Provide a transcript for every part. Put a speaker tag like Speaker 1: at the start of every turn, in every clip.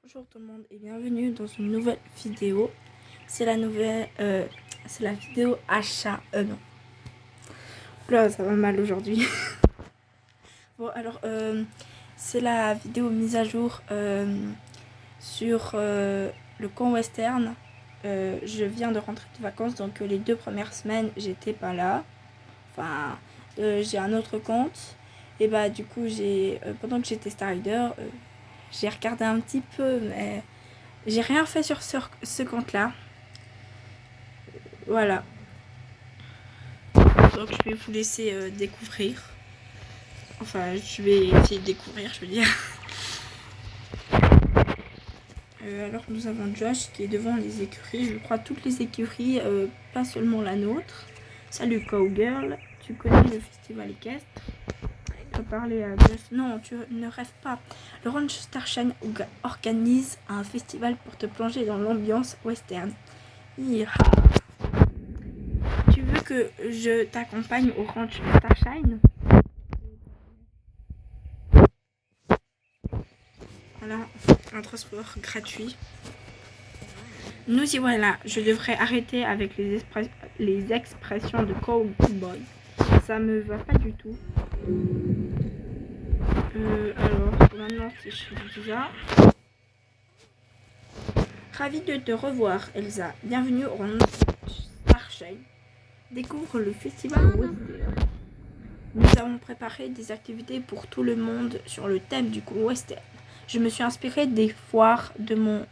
Speaker 1: Bonjour tout le monde et bienvenue dans une nouvelle vidéo. C'est la vidéo achat. Non. Là, ça va mal aujourd'hui. Bon, alors, c'est la vidéo mise à jour sur le camp western. Je viens de rentrer de vacances, donc les 2 premières semaines, j'étais pas là. Enfin, j'ai un autre compte. Et bah, du coup, pendant que j'étais Star Rider, j'ai regardé un petit peu, mais j'ai rien fait sur ce compte-là. Voilà. Donc je vais vous laisser découvrir. Enfin, je vais essayer de découvrir, je veux dire. Alors nous avons Josh qui est devant les écuries. Je crois toutes les écuries, pas seulement la nôtre. Salut Cowgirl, tu connais le festival équestre? Tu peux parler à Josh. Non, tu ne rêves pas. Le Ranch Starshine organise un festival pour te plonger dans l'ambiance western. Yeeha. Tu veux que je t'accompagne au Ranch Starshine? Voilà, un transport gratuit. Nous y voilà. Je devrais arrêter avec les expressions de cowboy. Ça me va pas du tout. Alors, maintenant c'est chez Lisa. Ravi de te revoir, Elsa. Bienvenue au Ranch Starshine. Découvre le festival western. Nous avons préparé des activités pour tout le monde sur le thème du western. Je me suis inspirée des foires de mon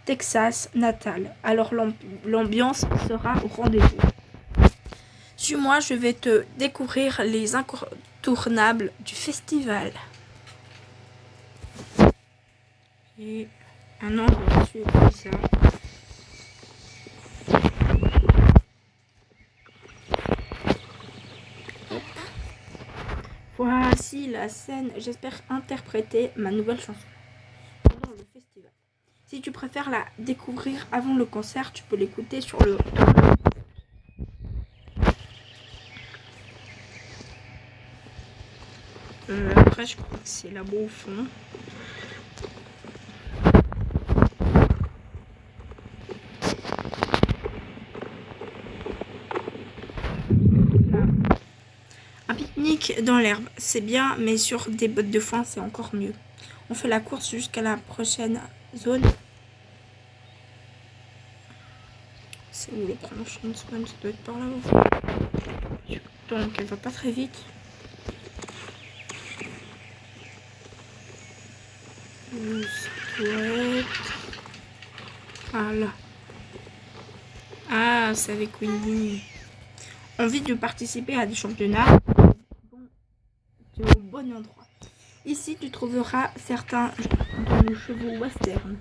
Speaker 1: Texas natal. Alors l'ambiance sera au rendez-vous. Suis-moi, je vais te découvrir les incontournables du festival. Et un endroit dessus comme ça. Hop. Voici la scène. J'espère interpréter ma nouvelle chanson pendant le festival. Si tu préfères la découvrir avant le concert, tu peux l'écouter sur le... Après, je crois que c'est là-bas au fond. Là. Un pique-nique dans l'herbe, c'est bien, mais sur des bottes de foin, c'est encore mieux. On fait la course jusqu'à la prochaine zone. C'est où le promotion zone? Ça doit être par là-bas. Donc, elle va pas très vite. Ça doit être... Ah là. Ah, c'est avec Winnie. Envie de participer à des championnats? Tu es au bon endroit. Ici, tu trouveras certains de nos chevaux western.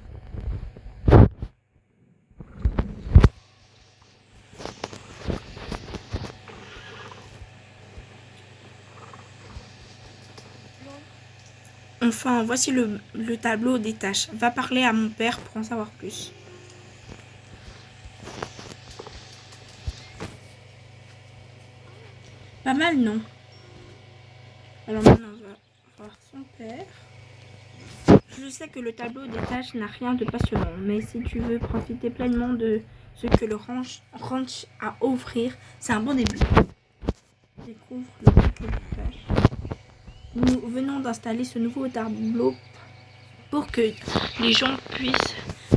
Speaker 1: Enfin, voici le tableau des tâches. Va parler à mon père pour en savoir plus. Pas mal, non? Alors maintenant, on va voir son père. Je sais que le tableau des tâches n'a rien de passionnant, mais si tu veux profiter pleinement de ce que le ranch a à offrir, c'est un bon début. Découvre le tableau des tâches. Nous venons d'installer ce nouveau tableau pour que les gens puissent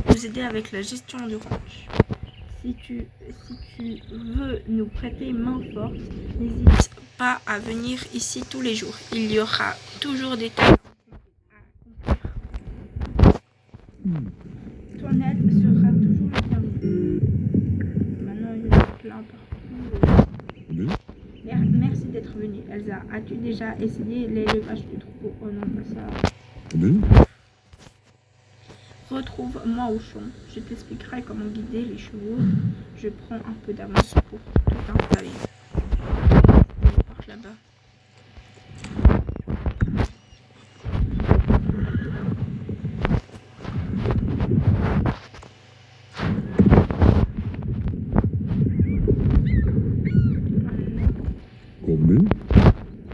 Speaker 1: nous aider avec la gestion du ranch. Si tu veux nous prêter main forte, n'hésite pas à venir ici tous les jours. Il y aura toujours des tâches à accomplir. Ton aide sera toujours le bienvenu. Maintenant, il y a plein partout. Merci d'être venu, Elsa. As-tu déjà essayé l'élevage du troupeau? Oh non, pas ça. Retrouve-moi au champ. Je t'expliquerai comment guider les chevaux. Je prends un peu d'avance pour tout installer. On part là-bas.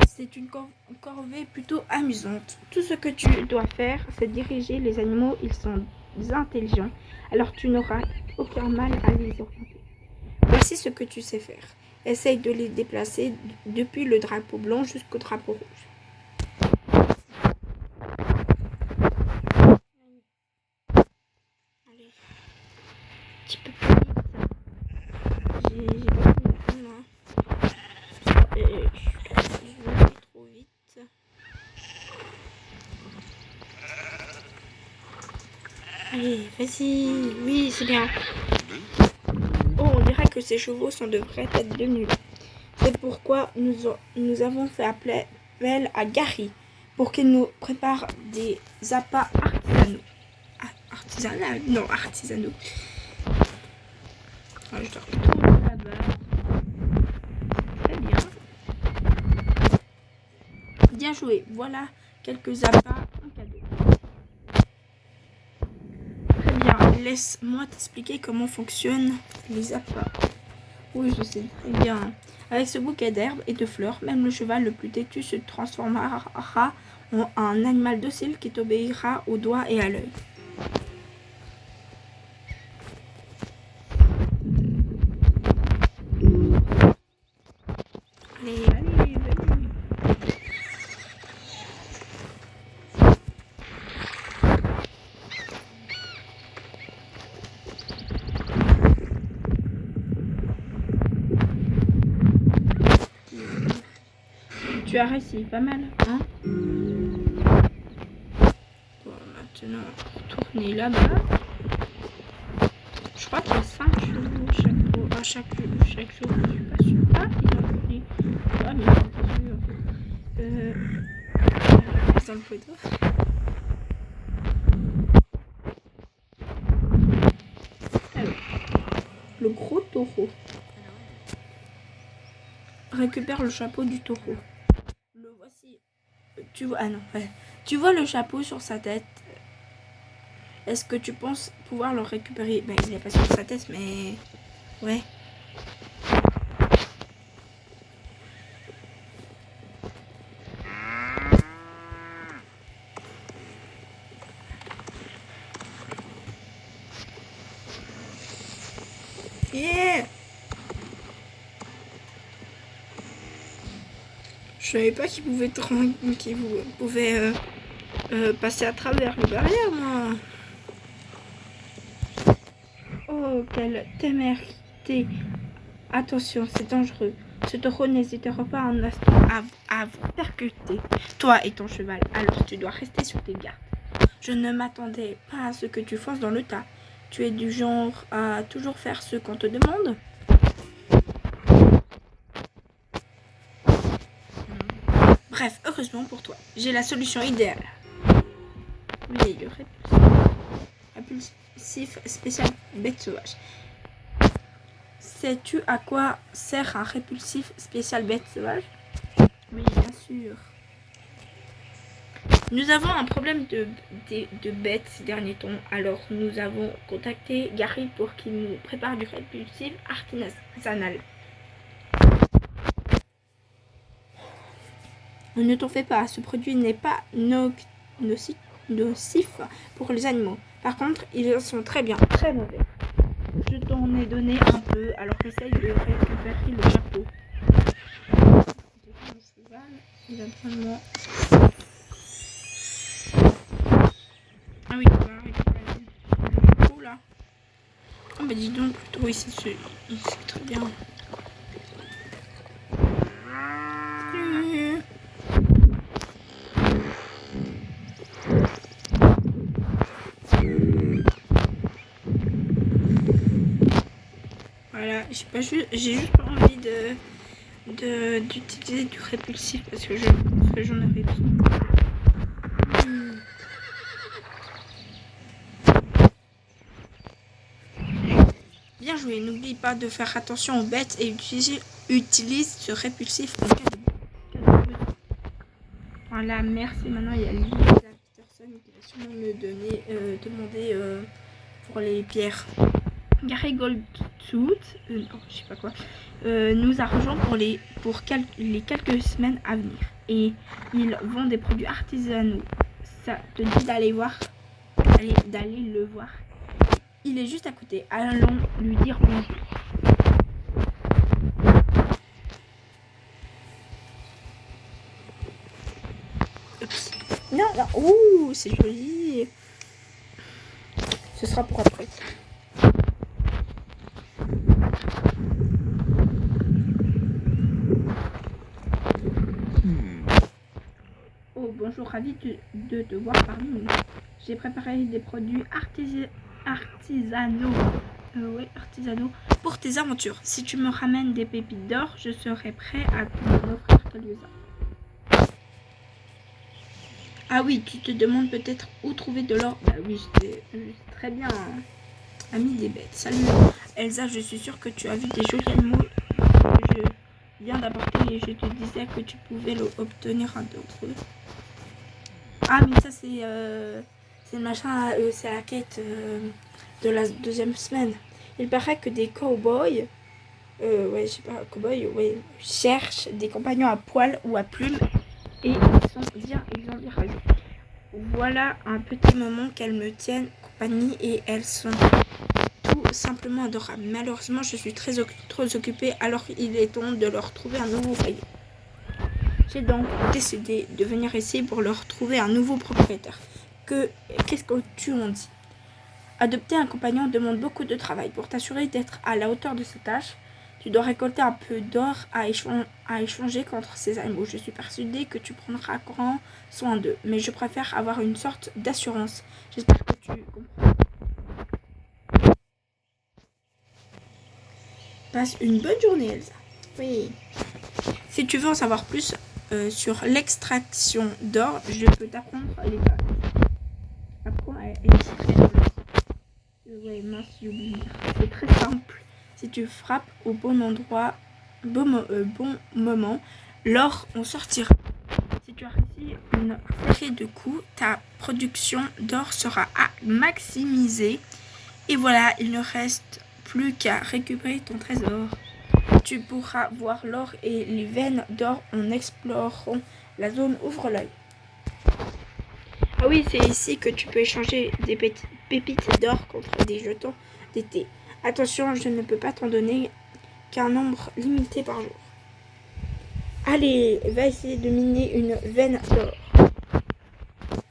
Speaker 1: C'est une corvée plutôt amusante. Tout ce que tu dois faire, c'est diriger les animaux. Ils sont intelligents, alors tu n'auras aucun mal à les orienter. Voici ce que tu sais faire. Essaye de les déplacer depuis le drapeau blanc jusqu'au drapeau rouge. Allez. Un petit peu plus vite. J'ai pas fini moi. Je vais trop vite. Allez, vas-y. Oui, c'est bien. Oh, on dirait que ces chevaux sont de vraies têtes de mule. C'est pourquoi nous avons fait appel à Gary pour qu'il nous prépare des appâts artisanaux. Artisanaux? Non, artisanaux. Ah, je dois retourner là-bas. Très bien. Bien joué. Voilà quelques appâts en cadeau. Très bien. Laisse-moi t'expliquer comment fonctionnent les appâts. Oui, je sais très bien. Avec ce bouquet d'herbes et de fleurs, même le cheval le plus têtu se transformera en un animal docile qui t'obéira au doigt et à l'œil. Allez. Tu as réussi, pas mal, hein? Bon, maintenant, retourner là-bas. Je crois qu'il y a 5 chevaux chaque jour, je suis pas sûre. Ah, il en pris. Ah, mais je suis pas sûre. Dans le photo. Alors, le gros taureau. Récupère le chapeau du taureau. Le voici. Tu vois, Tu vois le chapeau sur sa tête. Est-ce que tu penses pouvoir le récupérer? Ben, il n'est pas sur sa tête, mais... Ouais. Yeah. Je savais pas qu'il pouvait passer à travers les barrières, moi. Oh, quelle témérité. Attention, c'est dangereux. Ce taureau n'hésitera pas un instant à vous percuter, toi et ton cheval. Alors tu dois rester sur tes gardes. Je ne m'attendais pas à ce que tu fonces dans le tas. Tu es du genre à toujours faire ce qu'on te demande? Bref, heureusement pour toi, j'ai la solution idéale. Oui, le répulsif spécial bête sauvage. Sais-tu à quoi sert un répulsif spécial bête sauvage? Oui, bien sûr. Nous avons un problème de bêtes ces derniers temps, alors nous avons contacté Gary pour qu'il nous prépare du répulsif artisanal. Ne t'en fais pas, ce produit n'est pas nocif pour les animaux. Par contre, ils sont très bien, très mauvais. Je t'en ai donné un peu, alors essaye de récupérer le chapeau. Le cheval, il a besoin de moi. Ah oui, on va récupérer le chapeau là. Oh bah dis donc, plutôt ici, c'est très bien. Voilà, j'ai juste pas envie d'utiliser du répulsif parce que j'en avais besoin. Bien joué, n'oublie pas de faire attention aux bêtes et utilise ce répulsif en cas de besoin. Voilà, merci. Maintenant, il y a Lisa Peterson qui va sûrement me demander pour les pierres. Gary Gold toutes, non, je sais pas quoi, nous arrangeons pour les quelques semaines à venir. Et ils vendent des produits artisanaux. Ça te dit d'aller d'aller le voir. Il est juste à côté. Allons lui dire bonjour. Oups. Non, non. Ouh, c'est joli. Ce sera pour après. Oh, bonjour, ravi de te voir parmi nous. J'ai préparé des produits artisanaux. Oui, artisanaux pour tes aventures. Si tu me ramènes des pépites d'or, je serai prêt à t'en offrir quelques-uns. Ah oui, tu te demandes peut-être où trouver de l'or. Bah oui, très bien. Ami des bêtes. Salut Elsa, je suis sûre que tu as vu des jolis animaux que je viens d'apporter et je te disais que tu pouvais obtenir un d'entre eux. Ah mais ça c'est le machin, c'est la quête de la deuxième semaine. Il paraît que des cow-boys, ouais je sais pas, cow-boys, ouais, cherchent des compagnons à poil ou à plumes et ils ont bien raison. Voilà un petit moment qu'elles me tiennent compagnie et elles sont tout simplement adorables. Malheureusement je suis trop occupée alors il est temps de leur trouver un nouveau foyer. J'ai donc décidé de venir ici pour leur trouver un nouveau propriétaire. Qu'est-ce que tu en dis? Adopter un compagnon demande beaucoup de travail. Pour t'assurer d'être à la hauteur de ces tâches, tu dois récolter un peu d'or à échanger contre ces animaux. Je suis persuadée que tu prendras grand soin d'eux, mais je préfère avoir une sorte d'assurance. J'espère que tu comprends. Passe une bonne journée, Elsa. Oui. Si tu veux en savoir plus sur l'extraction d'or, je peux t'apprendre les bases. Apprends à extraire l'or. Ouais, mince, j'ai oublié. C'est très simple. Si tu frappes au bon endroit, bon moment, l'or en sortira. Si tu as réussi une série de coups, ta production d'or sera maximisée. Et voilà, il ne reste plus qu'à récupérer ton trésor. Tu pourras voir l'or et les veines d'or en explorant la zone ouvre l'œil. Ah oui, c'est ici que tu peux échanger des pépites d'or contre des jetons d'été. Attention, je ne peux pas t'en donner qu'un nombre limité par jour. Allez, va essayer de miner une veine d'or.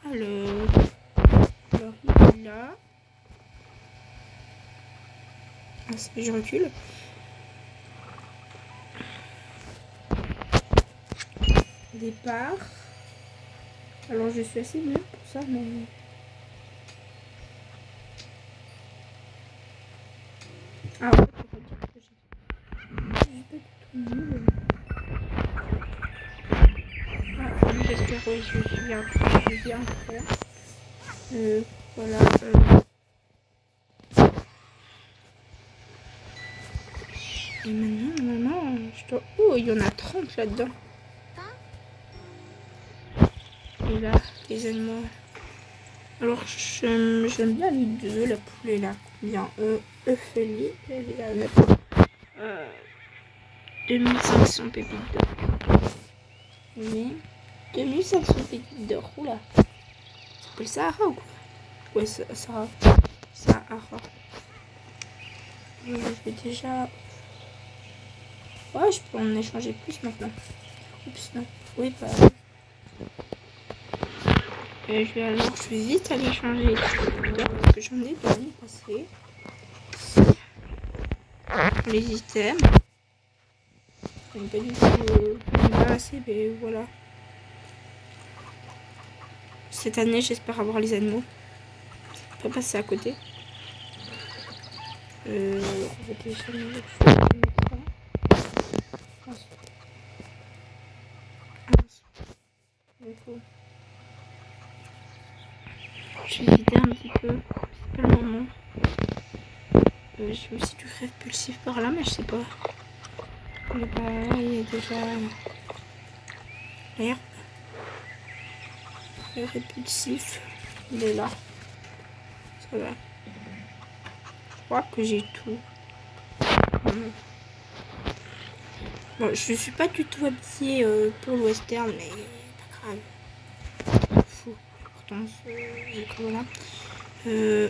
Speaker 1: Alors, il est là. Ah, je recule. Départ. Alors je suis assez nulle pour ça, mais... Ah ouais, tu peux dire que j'ai pas du tout nul. Ah oui, j'espère, oui, je suis bien faire. Voilà. Et maintenant, je dois... Oh, il y en a 30 là-dedans. Et là, les animaux... Alors, j'aime bien les deux, la poule et la bien Euphélie. Elle est à 2500 pépites d'or. Oui. 2500 pépites d'or. Oula. Ça s'appelle Sahara ou quoi? Ouais, Sahara. Je vais déjà... Ouais, je peux en échanger plus maintenant. Oups, non. Oui, pas... je vais vite aller changer parce que j'en ai dans l'année passée. Les items. Pas du tout pas assez, mais voilà. Cette année, j'espère avoir les animaux. On peut passer à côté. On va télécharger le je vais vider un petit peu. C'est pas le moment. J'ai aussi du répulsif par là, mais je sais pas. Il y a déjà l'herbe. Le répulsif, il est là. Ça va. Je crois que j'ai tout. Bon, je suis pas du tout habillée pour le western, mais pas grave. Fou, l'importance, voilà.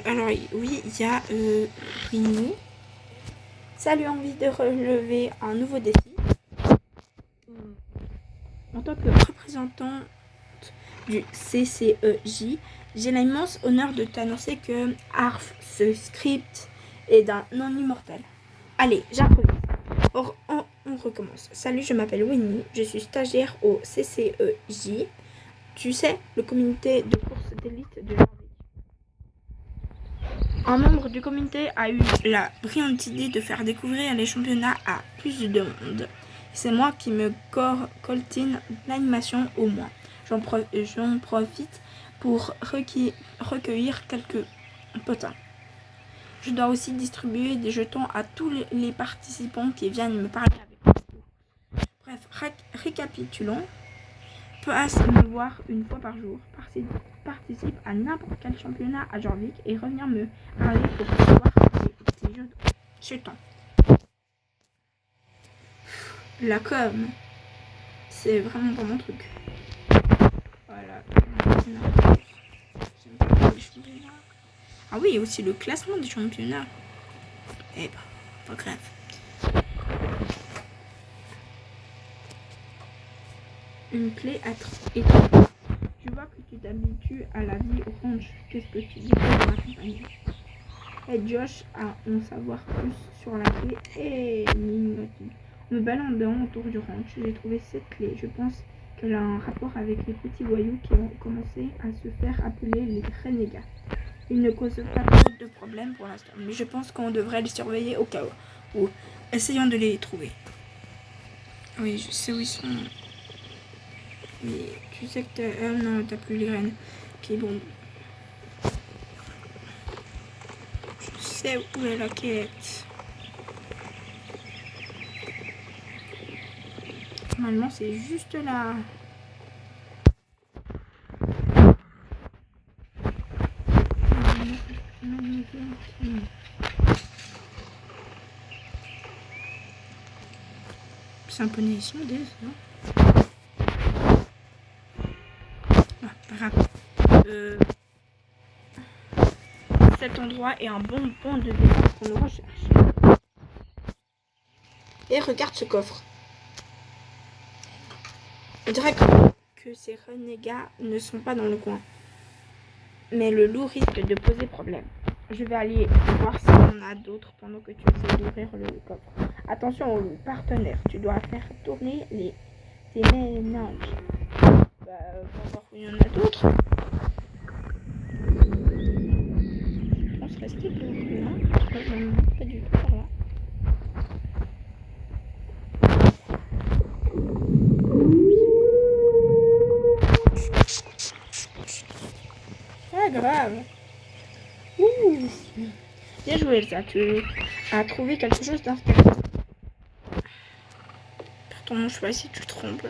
Speaker 1: Alors, oui, il y a Winnie. Ça lui a envie de relever un nouveau défi. En tant que représentant du CCEJ, j'ai l'immense honneur de t'annoncer que Arf, ce script, est d'un non immortel. Allez, j'improvise. On recommence. Salut, je m'appelle Winnie, je suis stagiaire au CCEJ. Tu sais, le comité de course d'élite de Jorvik. Un membre du comité a eu la brillante idée de faire découvrir les championnats à plus de monde. C'est moi qui me coltine l'animation au moins. J'en profite pour recueillir quelques potins. Je dois aussi distribuer des jetons à tous les participants qui viennent me parler avec moi. Bref, récapitulons. Passe me voir une fois par jour. Participe à n'importe quel championnat à Jorvik et reviens me parler pour recevoir tes jetons. La com, c'est vraiment pas mon truc. Voilà. Ah oui, aussi le classement des championnats. Eh ben, pas grave. Une clé étrange. Tu vois que tu t'habitues à la vie au ranch. Qu'est-ce que tu dis pour ma compagnie? Et Josh a en savoir plus sur la clé et mignotique. En me baladant autour du ranch, j'ai trouvé cette clé. Je pense qu'elle a un rapport avec les petits voyous qui ont commencé à se faire appeler les renégats. Ils ne causent pas trop de problèmes pour l'instant, mais je pense qu'on devrait les surveiller au cas où. Essayons de les trouver. Oui, je sais où ils sont. Mais tu sais que non, t'as plus les graines. Ok, bon. Je sais où est la quête. Normalement, c'est juste là. C'est un poney ici, non? Ah, pas grave. Cet endroit est un bon point de départ pour nos recherches. Et regarde ce coffre. On dirait que ces renégats ne sont pas dans le coin. Mais le loup risque de poser problème. Je vais aller voir s'il y en a d'autres pendant que tu essaies d'ouvrir le coffre. Attention au loup, partenaire. Tu dois faire tourner tes méninges. Pour voir où il y en a d'autres. Je pense rester pour là. Non, pas du tout par là. Pas grave. Ouh. Bien joué, ça. Tu as trouvé quelque chose d'intéressant. Pourtant, je sais pas si tu te trompes.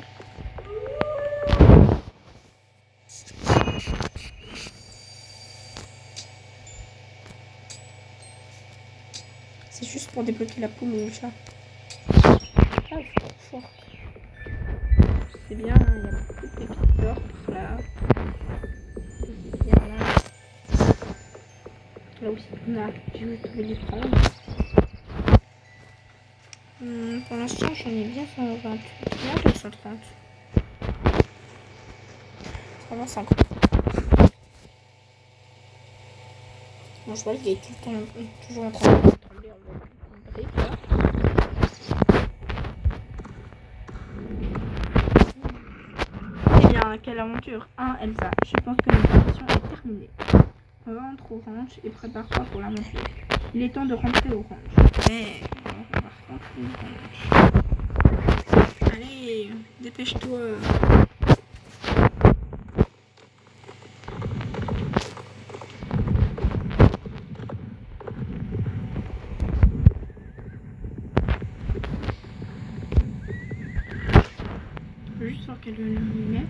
Speaker 1: C'est juste pour débloquer la poule ou le chat. Ah, fort. C'est bien, il y a beaucoup de pépites d'or là. Là aussi, on a dû trouver les prendre. Pour l'instant, j'en ai bien 128. Bien 230. Ça va 50. Bon, je vois qu'il est toujours en train de trembler en mode brique là. Eh bien, quelle aventure, hein, Elsa. Je pense que notre mission est terminée. Rentre au ranch et prépare-toi pour l'aventure. Il est temps de rentrer au ranch. Mais on va rentrer au ranch. Allez, dépêche-toi. Je peux juste voir quelle heure il est.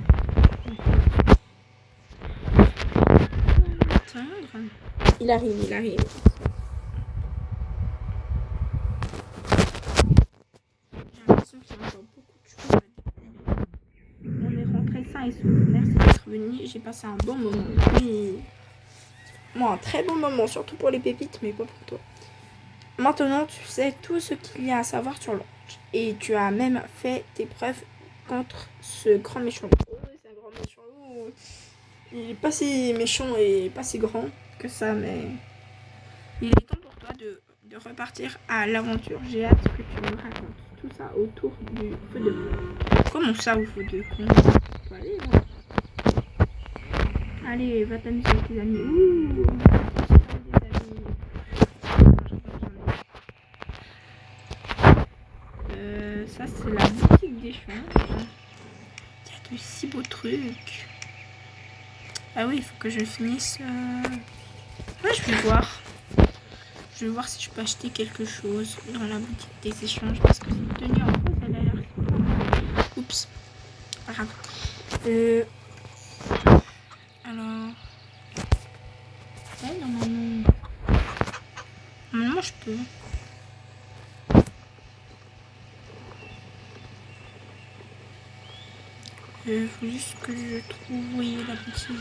Speaker 1: Il arrive. venu, j'ai passé un bon moment. Oui. Moi, un très bon moment, surtout pour les pépites, mais pas pour toi. Maintenant, tu sais tout ce qu'il y a à savoir sur l'ange. Et tu as même fait tes preuves contre ce grand méchant loup. Oh, c'est un grand méchant loup. Il est pas si méchant et pas si grand que ça, mais il est temps pour toi de repartir à l'aventure. J'ai hâte que tu me racontes tout ça autour du feu de camp. Comment ça, au feu de camp? Allez, allez, va t'amuser avec tes amis. Ouh, ça c'est la boutique d'échange. Il y a de si beaux trucs. Ah oui, il faut que je finisse. Ouais, je vais voir. Je vais voir si je peux acheter quelque chose dans la boutique des échanges parce que cette tenue en rose, elle a l'air super belle. Oups. Pas grave. Alors. Ouais, normalement. Normalement, je peux. Faut juste que je trouve, oui, la boutique.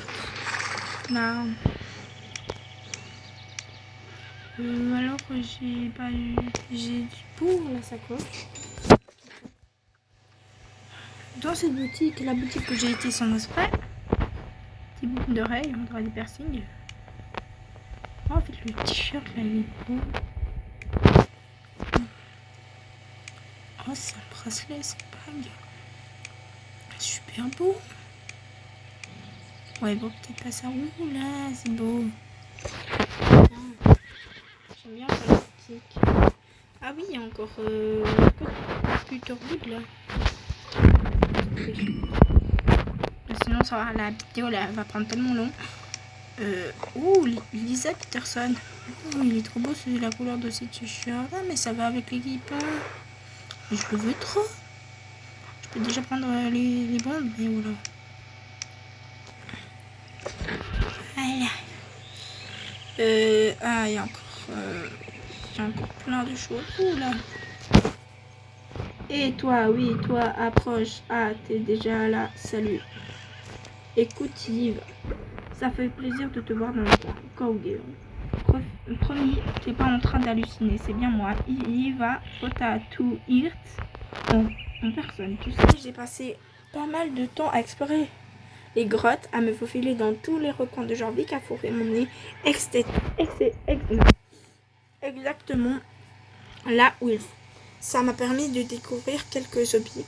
Speaker 1: Là. Alors, j'ai pas eu. J'ai du pour la sacoche. Dans cette boutique, la boutique que j'ai été sans esprit. Petit boucle d'oreille, on dirait des piercings. Oh, en fait, le t-shirt là, il est beau. Oh, c'est un bracelet, c'est bague. Super beau. Ouais, bon, peut-être pas ça. Ouh là, c'est beau. J'aime bien la boutique. Ah oui, il y a encore Peter Wood là. Sinon, ça va, la vidéo là, va prendre tellement long. Ouh, Lisa Peterson. Oh, il est trop beau, c'est la couleur de cette t-shirt. Ah, mais ça va avec l'équipe. Mais je le veux trop. Je peux déjà prendre les bandes, mais voilà. Voilà. Ah, il y a encore plein de choses. Ouh là. Et toi, oui, toi, approche. Ah, t'es déjà là. Salut. Écoute, Yves. Ça fait plaisir de te voir dans le coin. Cowgirl. Promis, t'es pas en train d'halluciner. C'est bien moi. Yves Potatu Hirt en personne. Tu sais, j'ai passé pas mal de temps à explorer les grottes, à me faufiler dans tous les recoins de Jorvik, à fourrer mon nez exactement là où il faut. Ça m'a permis de découvrir quelques hobbies.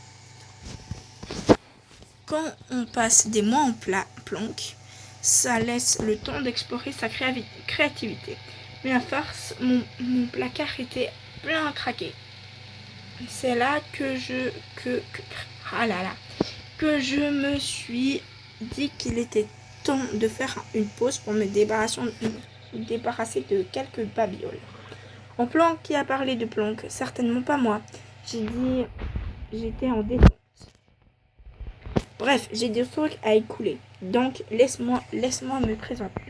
Speaker 1: Quand on passe des mois en planque, ça laisse le temps d'explorer sa créativité. Mais à force, mon placard était plein à craquer. C'est là que je me suis dit qu'il était temps de faire une pause pour me débarrasser de quelques babioles. En planque, qui a parlé de planque? Certainement pas moi. J'ai dit j'étais en détente. Bref, j'ai des trucs à écouler. Donc, laisse-moi me présenter.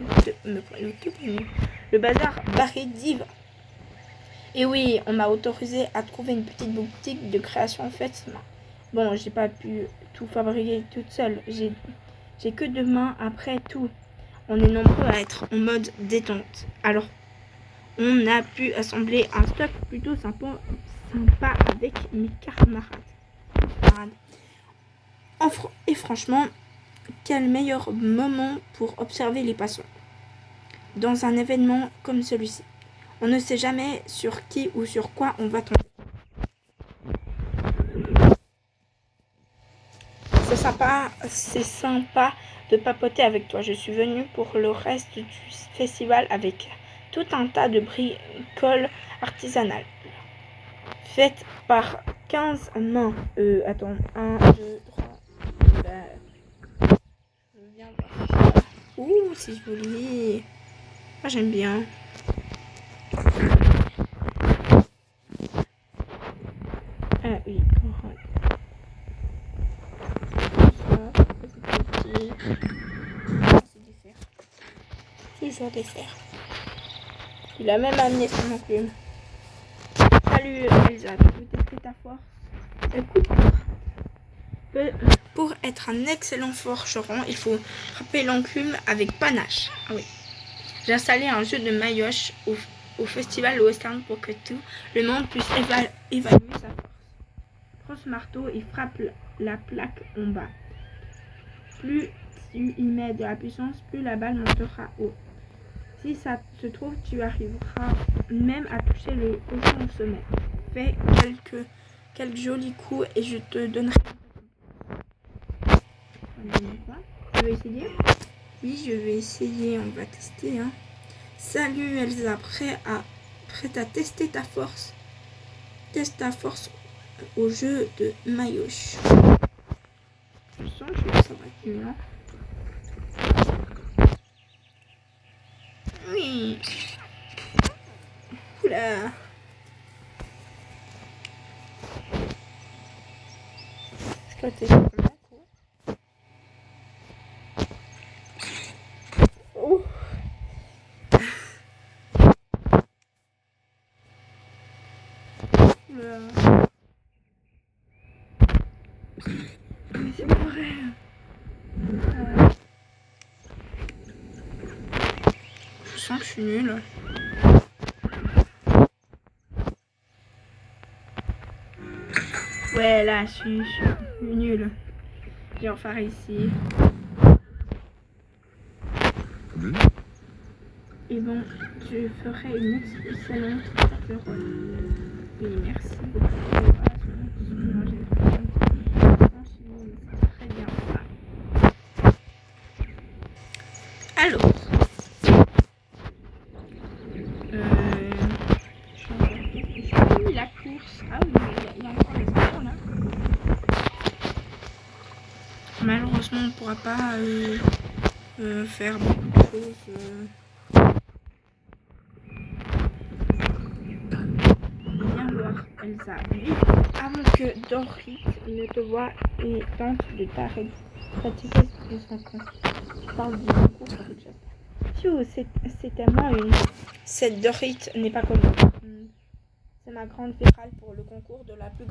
Speaker 1: Le bazar barré d'Yves. Et oui, on m'a autorisé à trouver une petite boutique de création faite main. Bon, j'ai pas pu tout fabriquer toute seule. J'ai que 2 mains après tout. On est nombreux à être en mode détente. Alors, on a pu assembler un stock plutôt sympa avec mes camarades. Et franchement, quel meilleur moment pour observer les passants. Dans un événement comme celui-ci, on ne sait jamais sur qui ou sur quoi on va tomber. C'est sympa de papoter avec toi. Je suis venue pour le reste du festival avec tout un tas de bricoles artisanales faites par 15 mains. Attends, 1, 2, 3. Je viens voir. Ouh, c'est joli. Moi, j'aime bien. Ah oui, toujours des fers. Il a même amené son enclume. Salut Elsa, tu veux tester ta force? Écoute, Pour être un excellent forgeron, il faut frapper l'enclume avec panache. Ah oui. J'ai installé un jeu de maillotche au festival western pour que tout le monde puisse évaluer sa force. Prends ce marteau et frappe la plaque en bas. Plus tu y mets de la puissance, plus la balle montera haut. Si ça se trouve, tu arriveras même à toucher le cochon au sommet. Fais quelques jolis coups et je te donnerai. Tu veux essayer? Oui, je vais essayer, on va tester. Hein. Salut Elsa, prête à tester ta force. Teste ta force au jeu de maillotche. Je sens que ça va être mieux. Hein. Oui. Oula. Je crois que c'est oh. Oula. Mais c'est pas vrai. Je sens que je suis nulle. Ouais, là, je suis nulle. Je vais en faire ici. Et bon, je ferai une excellente casserole. Oui, merci beaucoup. Très bien. Alors, la course. Ah oui, il y a encore les enfants là. Malheureusement, on ne pourra pas faire beaucoup de choses. Viens voir, Elsa. Vite, avant que Dorit ne te voie et tente de t'arrêter. Fatiguée de son compte. Parle du concours avec Jasper. C'est tellement une. Cette Dorit n'est pas comme moi. C'est ma grande fédérale pour le concours de la plus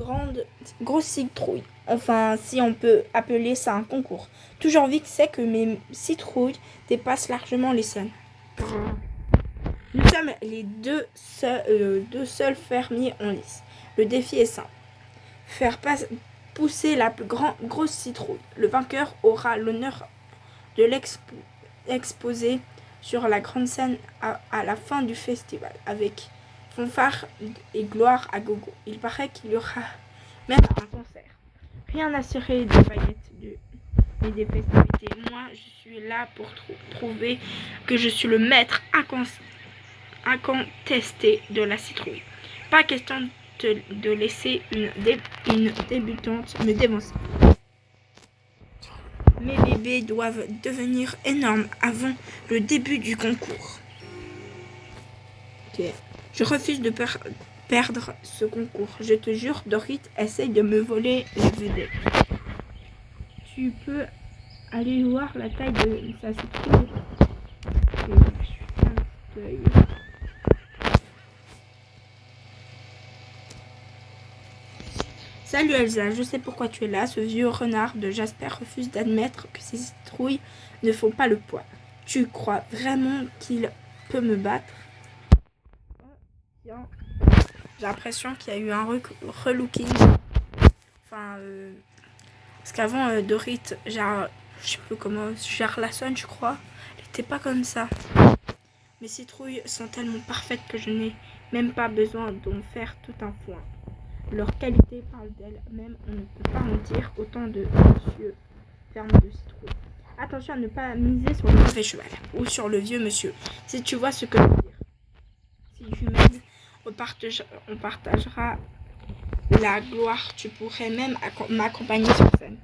Speaker 1: grosse citrouille. Enfin, si on peut appeler ça un concours. Toujours vite, c'est que mes citrouilles dépassent largement les siennes. Nous sommes les deux seuls fermiers en lice. Le défi est simple. Faire pousser la plus grosse citrouille. Le vainqueur aura l'honneur de l'exposer sur la grande scène à la fin du festival avec fanfare et gloire à gogo. Il paraît qu'il y aura même un concert. Rien à cirer des paillettes et des festivités. Moi, je suis là pour prouver que je suis le maître incontesté de la citrouille. Pas question de laisser une débutante me dévancer. Mes bébés doivent devenir énormes avant le début du concours. Okay. Je refuse de perdre ce concours. Je te jure, Dorit essaye de me voler la vedette. Tu peux aller voir la taille de sa citrouille. Salut Elsa, je sais pourquoi tu es là. Ce vieux renard de Jasper refuse d'admettre que ses citrouilles ne font pas le poids. Tu crois vraiment qu'il peut me battre? J'ai l'impression qu'il y a eu un relooking. Enfin, parce qu'avant, Dorit, je sais plus comment, Jarlason, je crois, elle était pas comme ça. Mes citrouilles sont tellement parfaites que je n'ai même pas besoin d'en faire tout un foin. Leur qualité parle d'elle-même, on ne peut pas mentir. Autant de monsieur ferme de citrouille. Attention à ne pas miser sur le mauvais cheval ou sur le vieux monsieur. Si tu vois ce que je veux dire. Si tu m'aides, on partagera la gloire. Tu pourrais même m'accompagner sur scène.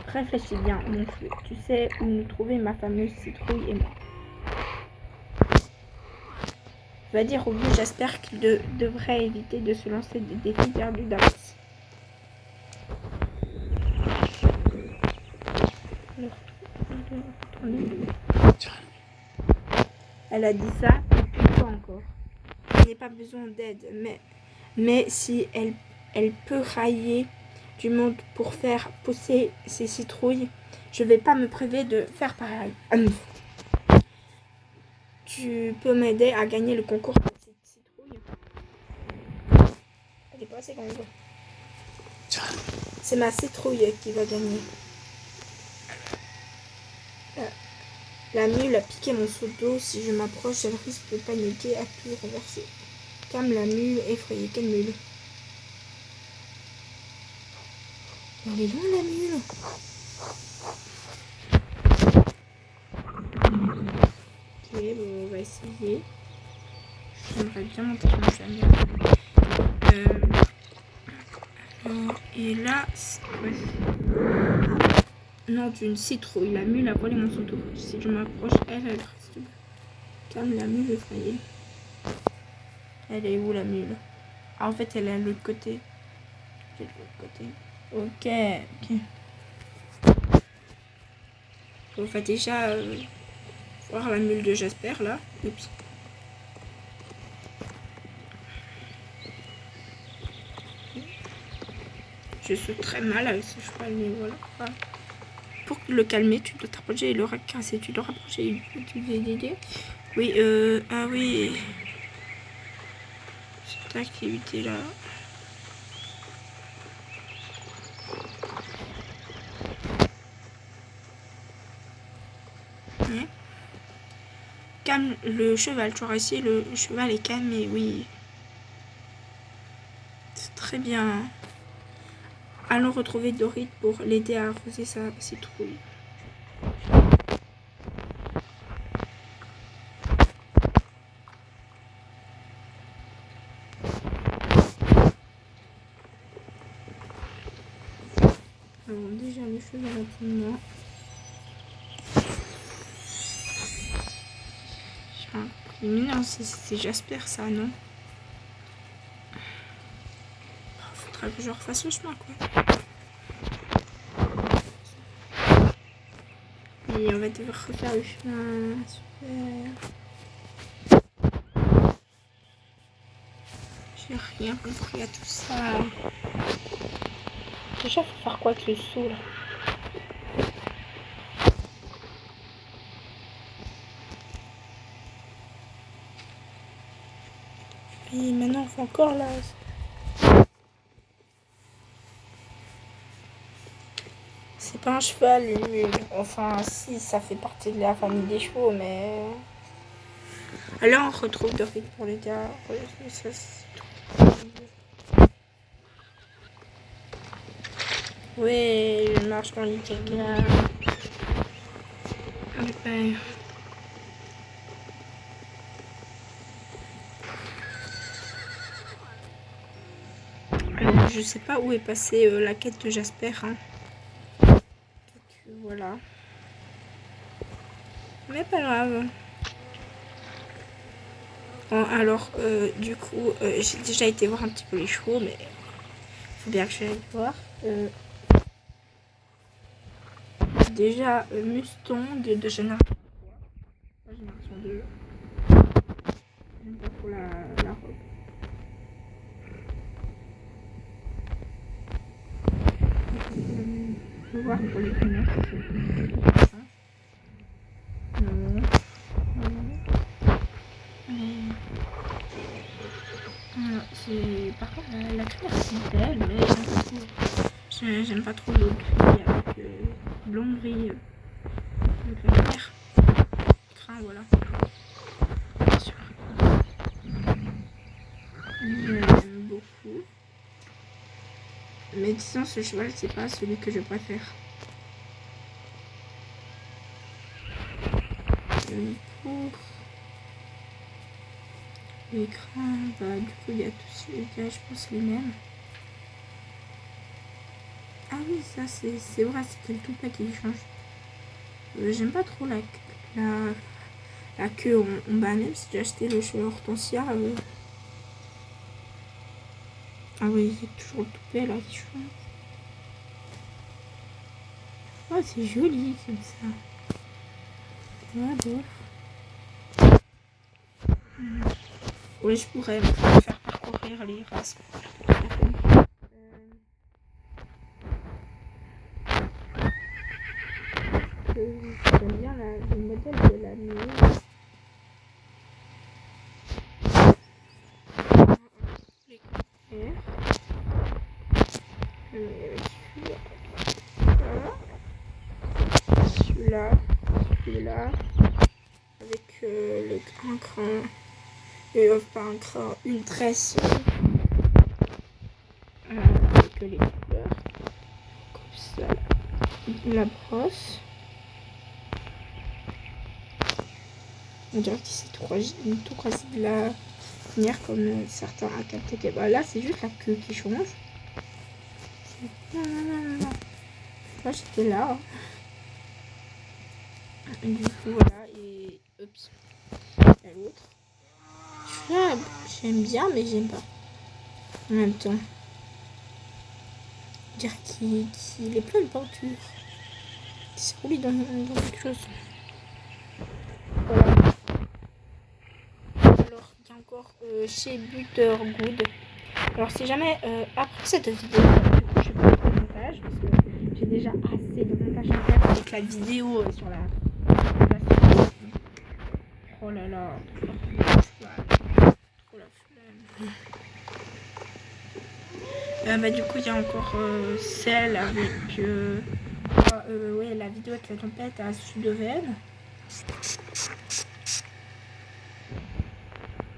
Speaker 1: Réfléchis bien, mon feu. Tu sais où nous trouver ma fameuse citrouille et moi. Va dire au vieux Jasper qu'il devrait éviter de se lancer des défis perdus d'avance. Elle a dit ça, et puis quoi encore? Je n'ai pas besoin d'aide, mais si elle elle peut railler du monde pour faire pousser ses citrouilles. Je vais pas me priver de faire pareil. Tu peux m'aider à gagner le concours de cette citrouille. Elle est pas assez grande. C'est ma citrouille qui va gagner. La mule a piqué mon seau d'eau. Si je m'approche, elle risque de paniquer à tout renverser. Calme la mule, effrayée. Quelle mule? Elle est loin la mule. Ok, bon, on va essayer. J'aimerais bien monter mon chien. Et là, ouais. Non, d'une citrouille. La mule a volé mon seau d'eau. Si je m'approche, elle reste. Calme la mule effrayée. Elle est où la mule? Ah, en fait, elle est à l'autre côté. De l'autre côté. Ok. On va déjà voir la mule de Jasper là. Oups. Je suis très mal avec ce cheval, mais voilà. Pour le calmer, tu dois t'approcher et le racasser. Tu dois rapprocher. Oui, ah oui. Cette activité là. Ouais. Calme le cheval. Tu auras essayé, le cheval est calmé, oui. C'est très bien. Allons retrouver Dorit pour l'aider à arroser sa citrouille. Alors déjà les cheveux rapidement. Mignon, c'est Jasper ça, non? Faudra que je refasse le chemin quoi. Et on va devoir refaire le chemin. Super. J'ai rien compris à tout ça. Déjà, faut faire quoi avec le seau là? Et maintenant, on fait encore là. C'est pas un cheval, une mule. Enfin, si, ça fait partie de la famille des chevaux, mais. Alors, on retrouve Dorit pour les gars. Ça, ouais, je marche dans les cagas. Ouais. Je sais pas où est passée la quête de Jasper. Hein. Donc, voilà. Mais pas grave. Bon, alors, du coup, j'ai déjà été voir un petit peu les chevaux, mais faut bien que j'aille voir. Déjà, Muston de génération 3. Génération 2. J'aime pas trop la robe. Je vais voir pour les couleurs. Non. C'est par contre la couleur c'est belle, mais j'aime pas trop le gris avec blond gris avec la lumière. Crin, voilà. Bien sûr. J'aime beaucoup. Mais disons ce cheval c'est pas celui que je préfère. Pour l'écran, bah du coup il y a tous les gars, je pense les mêmes. Ah oui, ça c'est vrai, c'était le toupet qui change. J'aime pas trop la queue en bas, même si j'ai acheté le cheval Hortensia. Ah oui, c'est toujours le toupet là qui change. Oh, c'est joli comme ça. Ouais, bon. Oui, je pourrais me faire parcourir les races. modèle de la nuit. Les celui-là, avec un cran, pas un cran, une tresse avec les couleurs, comme ça, la brosse. On dirait que c'est tout facile à finir comme certains à capter. Bah là, c'est juste la queue qui change. Non. Moi, j'étais là. Du coup, voilà. Et oups. Et l'autre. Celui-là, j'aime bien, mais j'aime pas. En même temps. On dirait qu'il est plein de peinture. Il s'est roulé dans quelque chose. Voilà. Alors, il y a encore chez Buttergood. Alors, si jamais, après cette vidéo, du coup, je vais pas faire le montage parce que j'ai déjà assez de montage à faire avec la vidéo sur la suite. Oh là là, trop la flemme. Bah, du coup, il y a encore celle avec ouais, la vidéo avec la tempête à Sudoven.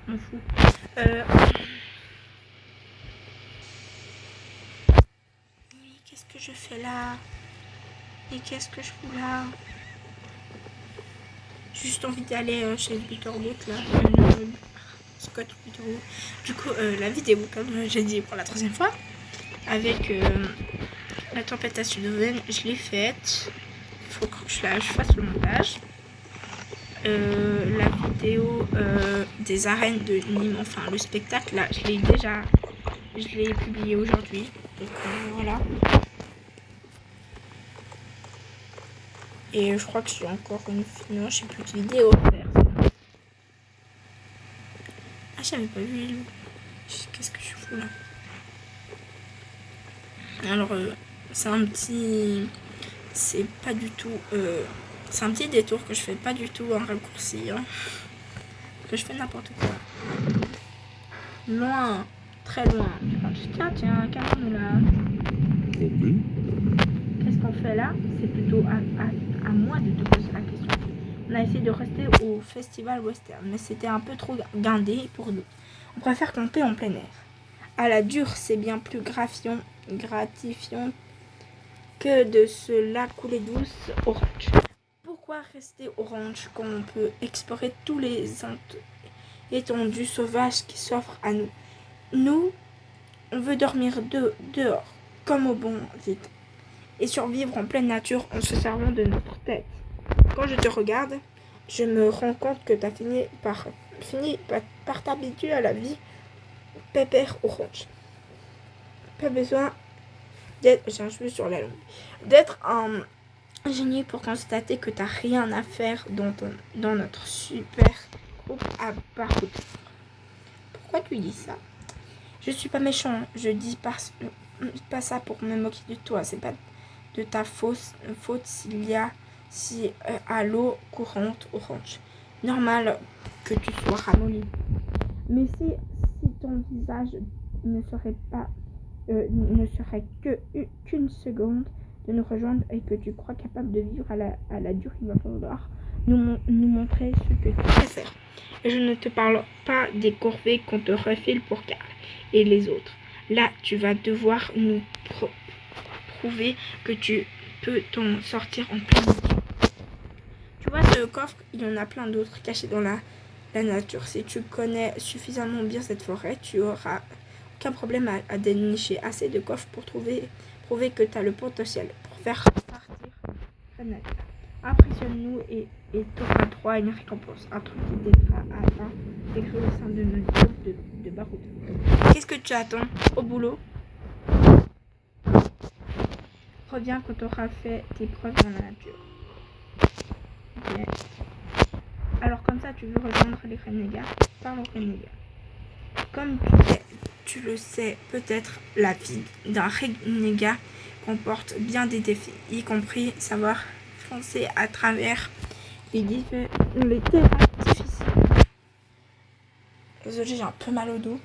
Speaker 1: On fout. Oui, qu'est-ce que je fais là? Et qu'est-ce que je fous là? J'ai juste envie d'aller chez Buttergood là. Scott Buttergood. Du coup, la vidéo, comme j'ai dit pour la troisième fois, avec la tempête à Sudoven, je l'ai faite. Il faut que je fasse le montage. La vidéo des arènes de Nîmes, enfin le spectacle, là, je l'ai publié aujourd'hui. Donc voilà. Et je crois que j'ai encore une j'ai plus de vidéos à faire. Ah, j'avais pas vu les loups. Qu'est-ce que je fous là? Alors, c'est un petit... C'est pas du tout... c'est un petit détour que je fais pas du tout un raccourci. Hein. Que je fais n'importe quoi. Loin. Très loin. Tiens, calme là. Qu'est-ce qu'on fait là? C'est plutôt à moi de te poser la question. On a essayé de rester au festival western, mais c'était un peu trop guindé pour nous. On préfère camper en plein air. À la dure, c'est bien plus gratifiant que de se la couler douce orange. Pourquoi rester orange quand on peut explorer tous les étendues sauvages qui s'offrent à nous? Nous, on veut dormir dehors, comme au bon vieux temps, et survivre en pleine nature en se servant de notre tête. Quand je te regarde, je me rends compte que tu as fini par t'habituer à la vie pépère orange. Pas besoin d'être, j'ai un cheveu sur la langue, d'être un génie pour constater que tu n'as rien à faire dans notre super groupe à Baroud. Pourquoi tu dis ça? Je suis pas méchant, je dis pas ça pour me moquer de toi, c'est pas de ta faute s'il y a à l'eau courante orange. Normal que tu sois ramolli. Mais si ton visage ne serait qu'une seconde de nous rejoindre et que tu crois capable de vivre à la dure, il va falloir nous montrer ce que tu sais faire. Et je ne te parle pas des corvées qu'on te refile pour Karl et les autres. Là, tu vas devoir nous prouver que tu peux t'en sortir en plein nature. Tu vois, ce coffre, il y en a plein d'autres cachés dans la nature. Si tu connais suffisamment bien cette forêt, tu auras aucun problème à dénicher assez de coffres pour prouver que tu as le potentiel pour faire partir la nature. Impressionne-nous et tu auras droit à une récompense. Un truc qui t'aidera à t'écrire au sein de notre groupe de Baroud. Qu'est-ce que tu attends? Au boulot. Reviens quand tu auras fait tes preuves dans la nature. Okay. Alors comme ça, tu veux rejoindre les renégats? Parle aux renégats. Comme tu le sais, peut-être la vie d'un renégat comporte bien des défis, y compris savoir foncer à travers les terrains difficiles. Désolée, j'ai un peu mal au dos.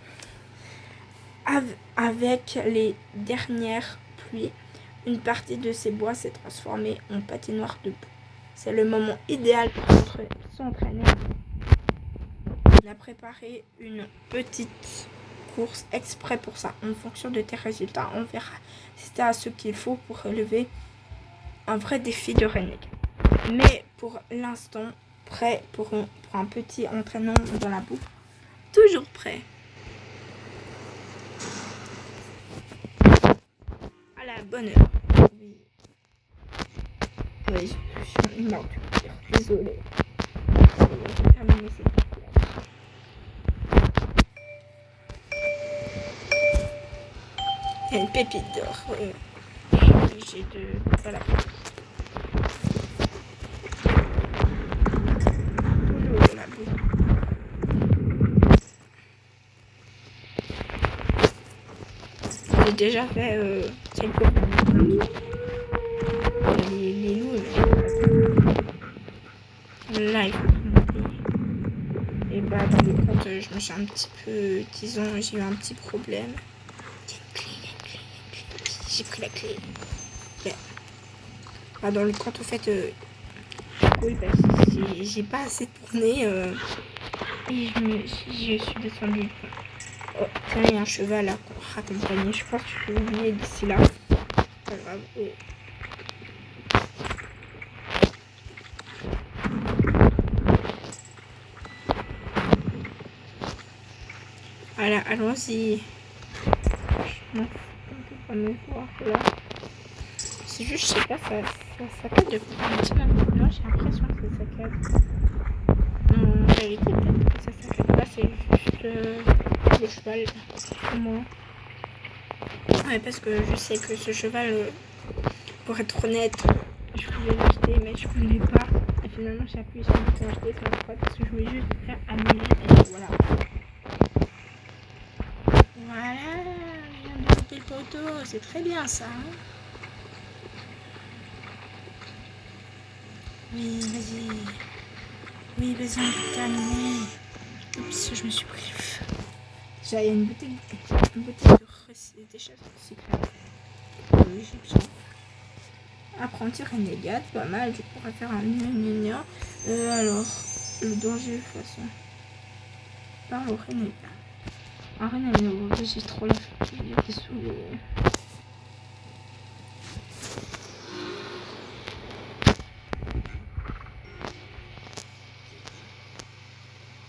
Speaker 1: Avec les dernières pluies, une partie de ces bois s'est transformée en patinoire de boue. C'est le moment idéal pour s'entraîner. On a préparé une petite course exprès pour ça. En fonction de tes résultats, on verra si tu as ce qu'il faut pour relever un vrai défi de Reneg. Mais pour l'instant, prêt pour un petit entraînement dans la boue. Toujours prêt. À la bonne heure. Oui. Oui, je suis morte. Désolée. J'ai terminé cette partie. Il y a une pépite d'or. J'ai de... Voilà. Toujours de la boue. J'ai déjà fait quelques les loups. Là, il faut et bah dans le compte, je me suis un petit peu, disons, j'ai eu un petit problème. Il y a une clé. J'ai pris la clé. Ouais. Bah, dans le compte, au fait, oui, bah, j'ai pas assez tourné et je suis descendue. Oh, tiens, il y a un cheval à accompagner. Je pense que je vais oublier d'ici là. Pas grave. Oh. Voilà, allons-y. Non, on peut pas me voir là. C'est juste, je sais pas, ça saccade depuis un petit moment. Là, j'ai l'impression que ça saccade. Non, en réalité, peut-être que ça saccade pas, c'est juste le cheval. Moi. Ouais, parce que je sais que ce cheval, pour être honnête, je voulais l'acheter, mais je voulais pas. Et finalement, j'ai appuyé sur le bouton acheter sans le croire parce que je voulais juste faire annuler. Et voilà. Voilà, je viens de couper le poteau, c'est très bien ça. Hein, oui, vas-y. Oui, vas-y, on va terminer. Oups, je me suis pris le feu. J'ai une bouteille de déchets recyclables. J'ai besoin. Apprenti renégade, pas mal, je pourrais faire un gna. Alors, le danger façon. Parle au renégat. Un renégat, j'ai trop la fatigue, désolé.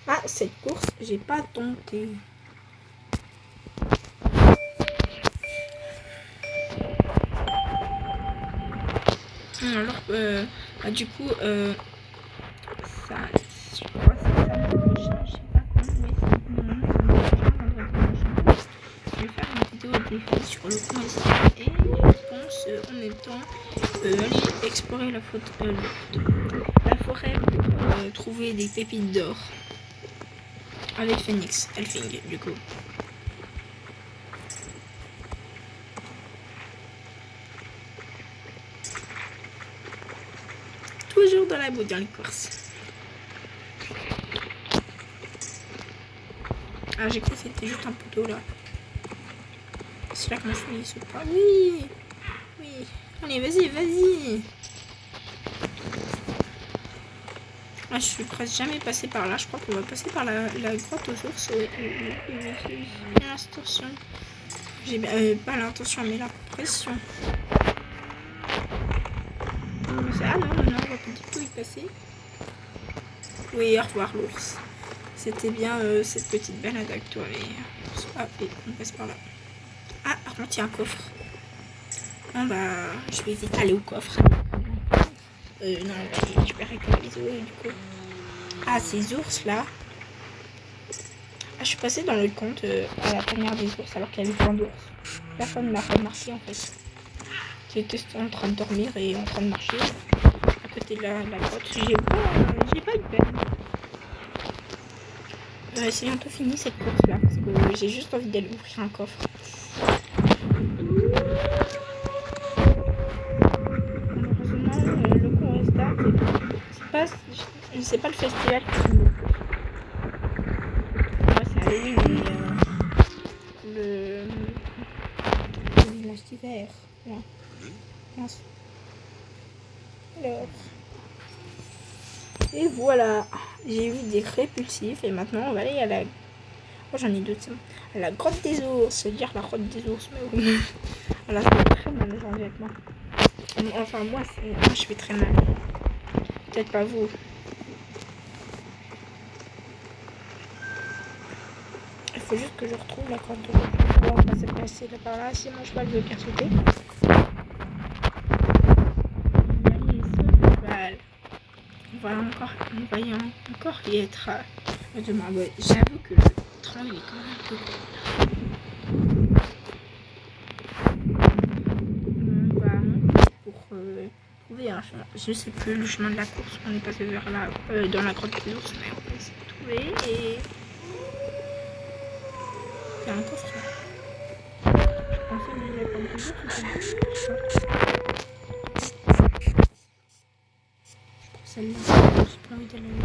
Speaker 1: Ah, cette course, j'ai pas tenté. Alors, du coup, ça, je crois que ça je sais pas comment, mais je vais faire une vidéo défi sur le coin et je pense en même temps aller explorer la forêt pour trouver des pépites d'or avec Phoenix, Elfing, du coup. Toujours dans la boue dans les courses. Ah, j'ai cru que c'était juste un poteau là. C'est là que mon cheval il saute pas. Oui. Allez, vas-y. Ah, je suis presque jamais passée par là. Je crois qu'on va passer par la grotte aux ours. L'intention. J'ai pas l'intention, mais la pression. Ah non, on va pas du tout y passer. Oui, au revoir l'ours. C'était bien cette petite balade avec toi, mais on passe par là. Ah, par contre, il y a un coffre. Bon, bah, je vais vite aller au coffre. Non, je vais récupérer les os, du coup. Ah, ces ours-là. Ah, je suis passée dans le compte à la tanière des ours, alors qu'il y avait plein d'ours. Personne ne m'a remarqué, en fait. J'étais en train de dormir et en train de marcher. À côté de la grotte. J'ai pas eu peine. C'est bientôt fini cette course là parce que j'ai juste envie d'aller ouvrir un coffre. Malheureusement, le coup restart, c'est pas c'est pas le festival qui me plaît. Moi, c'est Halloween, mais le village d'hiver. Ouais. Mince. Alors. Et voilà. J'ai eu des répulsifs et maintenant on va aller à la. Oh, j'en ai d'autres. À la grotte des ours. C'est-à-dire la grotte des ours, mais oui. Alors, ça fait très mal les vêtements. Enfin, moi, je fais très mal. Peut-être pas vous. Il faut juste que je retrouve la grotte de l'eau. Bon, on va se passer là par là. Si mon cheval veut bien sauter. Allez, saute le cheval. On va encore y être. J'avoue que le train il est quand même un peu gros. On va pour trouver un chemin. Je sais plus le chemin de la course. On est passé vers là, dans la grotte des ours, mais on va essayer de trouver et. Il y a un coffre là. Je pensais que j'allais comme toujours, celle-là, j'ai pas envie d'aller.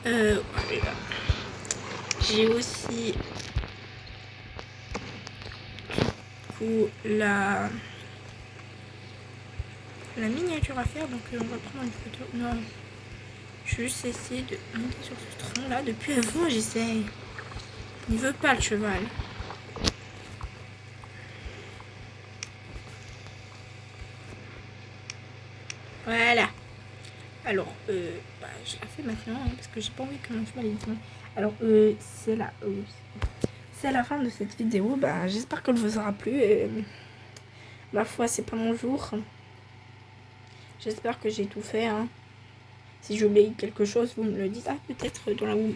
Speaker 1: Voilà. J'ai aussi du coup la miniature à faire, donc on va prendre une photo. Non, je vais juste essayer de monter sur ce tronc là. Depuis avant, j'essaye. Il veut pas le cheval. Voilà. Alors, je la fais maintenant hein, parce que j'ai pas envie que mon cheval il tombe. Alors, c'est la fin de cette vidéo. Bah, j'espère qu'elle vous aura plu. Ma foi, c'est pas mon jour. J'espère que j'ai tout fait. Hein. Si j'oublie quelque chose, vous me le dites. Ah, peut-être dans la où.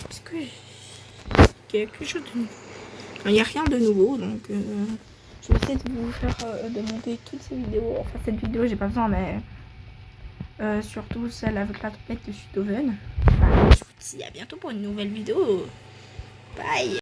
Speaker 1: Parce que il y a quelque chose de nouveau. Il n'y a rien de nouveau, donc je vais essayer de vous faire de monter toutes ces vidéos. Enfin, cette vidéo, j'ai pas besoin, mais surtout celle avec la trompette de Sudoven. Bah, je vous dis à bientôt pour une nouvelle vidéo. Bye.